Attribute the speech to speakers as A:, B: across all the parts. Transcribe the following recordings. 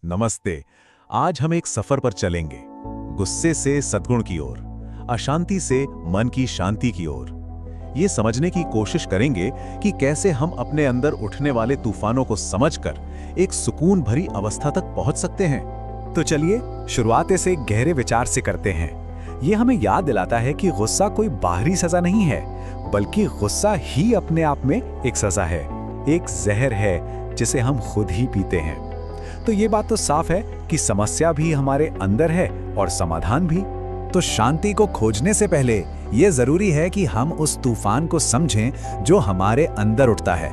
A: नमस्ते। आज हम एक सफर पर चलेंगे, गुस्से से सद्गुण की ओर, अशांति से मन की शांति की ओर। ये समझने की कोशिश करेंगे कि कैसे हम अपने अंदर उठने वाले तूफानों को समझकर एक सुकून भरी अवस्था तक पहुंच सकते हैं।
B: तो चलिए शुरुआत से एक गहरे विचार से करते हैं। ये हमें याद दिलाता है कि गुस्सा कोई बाहरी सजा नहीं है, बल्कि गुस्सा ही अपने आप में एक सजा है, एक जहर है जिसे हम खुद ही पीते हैं। तो ये बात तो साफ है कि समस्या भी हमारे अंदर है और समाधान भी। तो शांति को खोजने से पहले ये जरूरी है कि हम उस तूफान को समझें जो हमारे अंदर उठता है।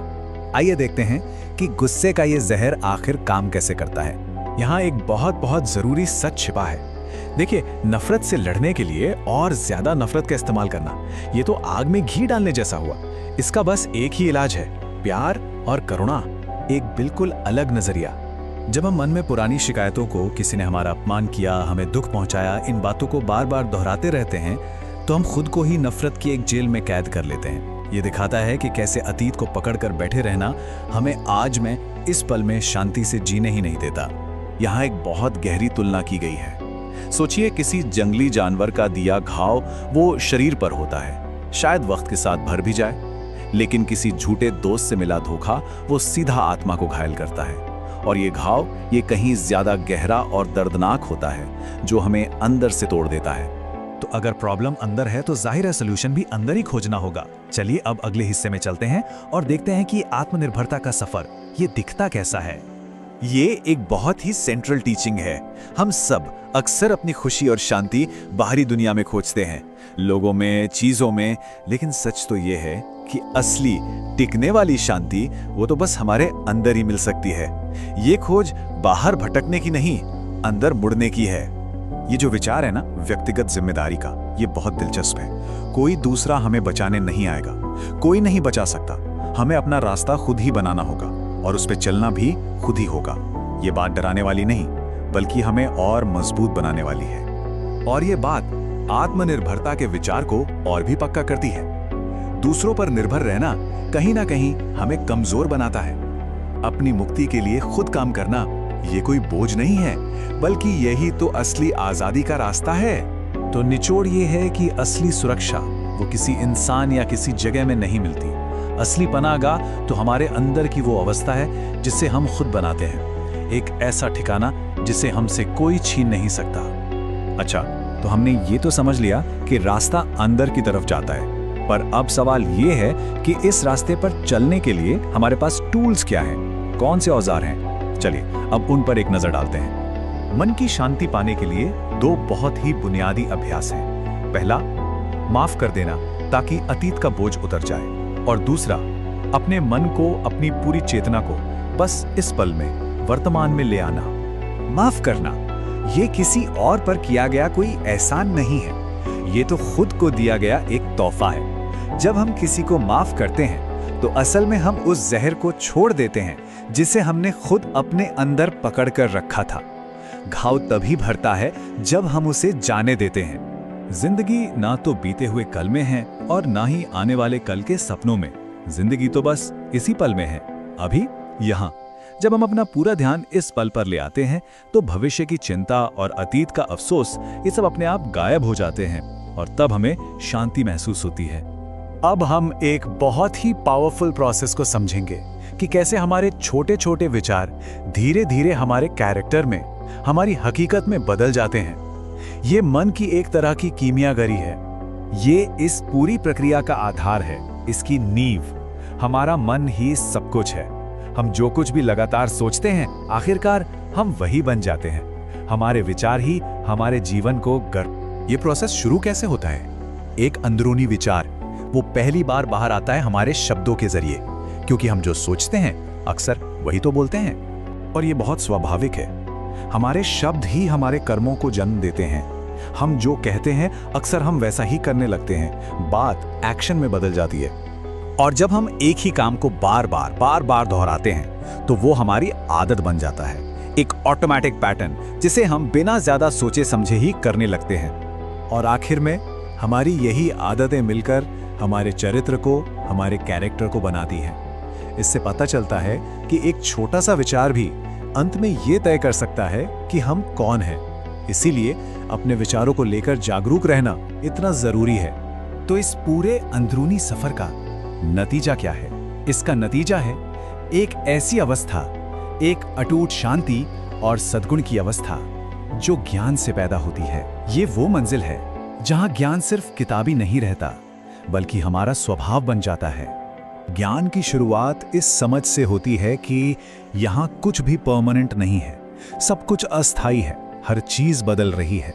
B: आइए देखते हैं कि गुस्से का ये जहर आखिर काम कैसे करता है। यहाँ एक बहुत जरूरी सच छिपा है। देखिए, नफरत से लड़ने के लिए और ज्यादा नफरत का इस्तेमाल करना, ये तो आग में घी डालने जैसा हुआ। इसका बस एक ही इलाज है, प्यार और करुणा, एक बिल्कुल अलग नजरिया। जब हम मन में पुरानी शिकायतों को, किसी ने हमारा अपमान किया, हमें दुख पहुंचाया, इन बातों को बार बार दोहराते रहते हैं, तो हम खुद को ही नफरत की एक जेल में कैद कर लेते हैं। ये दिखाता है कि कैसे अतीत को पकड़कर बैठे रहना हमें आज में, इस पल में शांति से जीने ही नहीं देता। यहाँ एक बहुत गहरी तुलना की गई है। सोचिए, किसी जंगली जानवर का दिया घाव वो शरीर पर होता है, शायद वक्त के साथ भर भी जाए, लेकिन किसी झूठे दोस्त से मिला धोखा वो सीधा आत्मा को घायल करता है। और ये घाव, ये कहीं ज्यादा गहरा और दर्दनाक होता है, जो हमें अंदर से तोड़ देता है। तो अगर प्रॉब्लम अंदर है तो जाहिर है सोल्यूशन भी अंदर ही खोजना होगा। चलिए अब अगले हिस्से में चलते हैं और देखते हैं कि आत्मनिर्भरता का सफर ये दिखता कैसा है। ये एक बहुत ही सेंट्रल टीचिंग है। हम सब अक्सर अपनी खुशी और शांति बाहरी दुनिया में खोजते हैं, लोगों में, चीजों में, लेकिन सच तो ये है कि असली टिकने वाली शांति वो तो बस हमारे अंदर ही मिल सकती है। ये खोज बाहर भटकने की नहीं, अंदर मुड़ने की है। ये जो विचार है ना, व्यक्तिगत जिम्मेदारी का, ये बहुत दिलचस्प है। कोई दूसरा हमें बचाने नहीं आएगा, कोई नहीं बचा सकता। हमें अपना रास्ता खुद ही बनाना होगा और उस पे चलना भी खुद ही होगा। ये बात डराने वाली नहीं, बल्कि हमें और मजबूत बनाने वाली है। और ये बात आत्मनिर्भरता के विचार को और भी पक्का करती है। दूसरों पर निर्भर रहना कहीं ना कहीं हमें कमजोर बनाता है। अपनी मुक्ति के लिए खुद काम करना ये कोई बोझ नहीं है, बल्कि यही तो असली आजादी का रास्ता है। तो निचोड़ ये है कि असली सुरक्षा वो किसी इंसान या किसी जगह में नहीं मिलती। असली पनाहगाह तो हमारे अंदर की वो अवस्था है जिसे हम खुद बनाते हैं, एक ऐसा ठिकाना जिसे हमसे कोई छीन नहीं सकता। अच्छा, तो हमने ये तो समझ लिया कि रास्ता अंदर की तरफ जाता है, पर अब सवाल ये है कि इस रास्ते पर चलने के लिए हमारे पास टूल्स क्या हैं, कौन से औजार हैं। चलिए अब उन पर एक नजर डालते हैं। मन की शांति पाने के लिए दो बहुत ही बुनियादी अभ्यास हैं। पहला, माफ कर देना ताकि अतीत का बोझ उतर जाए, और दूसरा, अपने मन को, अपनी पूरी चेतना को बस इस पल में, वर्तमान में ले आना। माफ करना ये किसी और पर किया गया कोई एहसान नहीं है, ये तो खुद को दिया गया एक तोहफा है। जब हम किसी को माफ करते हैं तो असल में हम उस जहर को छोड़ देते हैं जिसे हमने खुद अपने अंदर पकड़ कर रखा था। घाव तभी भरता है जब हम उसे जाने देते हैं। जिंदगी ना तो बीते हुए कल में है और ना ही आने वाले कल के सपनों में। जिंदगी तो बस इसी पल में है, अभी यहाँ। जब हम अपना पूरा ध्यान इस पल पर ले आते हैं तो भविष्य की चिंता और अतीत का अफसोस ये सब अपने आप गायब हो जाते हैं, और तब हमें शांति महसूस होती है। अब हम एक बहुत ही पावरफुल प्रोसेस को समझेंगे कि कैसे हमारे छोटे छोटे विचार धीरे धीरे हमारे कैरेक्टर में, हमारी हकीकत में बदल जाते हैं। ये मन की एक तरह की कीमियागरी है। ये इस पूरी प्रक्रिया का आधार है, इसकी नींव हमारा मन ही सब कुछ है। हम जो कुछ भी लगातार सोचते हैं, आखिरकार हम वही बन जाते हैं। हमारे विचार ही हमारे जीवन को गर्म। ये प्रोसेस शुरू कैसे होता है? एक अंदरूनी विचार, वो पहली बार बाहर आता है हमारे शब्दों के जरिए, क्योंकि हम जो सोचते हैं अक्सर वही तो बोलते हैं। और ये बहुत स्वाभाविक है। हमारे शब्द ही हमारे कर्मों को जन्म देते हैं। हम जो कहते हैं अक्सर हम वैसा ही करने लगते हैं। बात एक्शन में बदल जाती है। और जब हम एक ही काम को बार बार दोहराते हैं तो वो हमारी आदत बन जाता है, एक ऑटोमेटिक पैटर्न जिसे हम बिना ज्यादा सोचे समझे ही करने लगते हैं। और आखिर में हमारी यही आदतें मिलकर हमारे चरित्र को, हमारे कैरेक्टर को बनाती हैं। इससे पता चलता है कि एक छोटा सा विचार भी अंत में ये तय कर सकता है कि हम कौन हैं। इसीलिए अपने विचारों को लेकर जागरूक रहना इतना जरूरी है। तो इस पूरे अंदरूनी सफर का नतीजा क्या है? इसका नतीजा है एक ऐसी अवस्था, एक अटूट शांति और सद्गुण की अवस्था जो ज्ञान से पैदा होती है। ये वो मंजिल है जहां ज्ञान सिर्फ किताबी नहीं रहता, बल्कि हमारा स्वभाव बन जाता है। ज्ञान की शुरुआत इस समझ से होती है कि यहाँ कुछ भी परमानेंट नहीं है, सब कुछ अस्थायी है, हर चीज बदल रही है।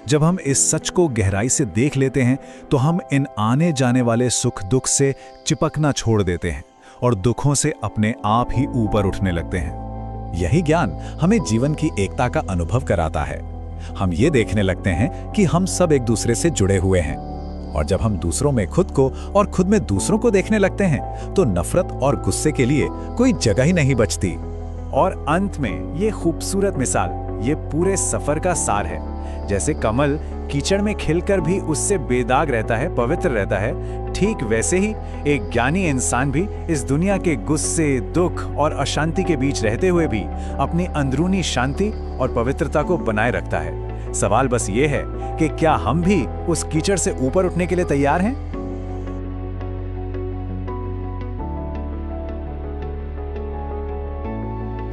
B: जब हम इस सच को गहराई से देख लेते हैं तो हम इन आने जाने वाले सुख दुख से चिपकना छोड़ देते हैं और दुखों से अपने आप ही ऊपर उठने लगते हैं। यही ज्ञान हमें जीवन की एकता का अनुभव कराता है। हम ये देखने लगते हैं कि हम सब एक दूसरे से जुड़े हुए हैं, और जब हम दूसरों में खुद को और खुद में दूसरों को देखने लगते हैं तो नफरत और गुस्से के लिए कोई जगह ही नहीं बचती। और अंत में ये खूबसूरत मिसाल ये पूरे सफर का सार है। जैसे कमल कीचड़ में खिलकर भी उससे बेदाग रहता है, पवित्र रहता है, ठीक वैसे ही एक ज्ञानी इंसान भी इस दुनिया के गुस्से, दुख और अशांति के बीच रहते हुए भी अपनी अंदरूनी शांति और पवित्रता को बनाए रखता है। सवाल बस ये है कि क्या हम भी उस कीचड़ से ऊपर उठने के लिए तैयार हैं?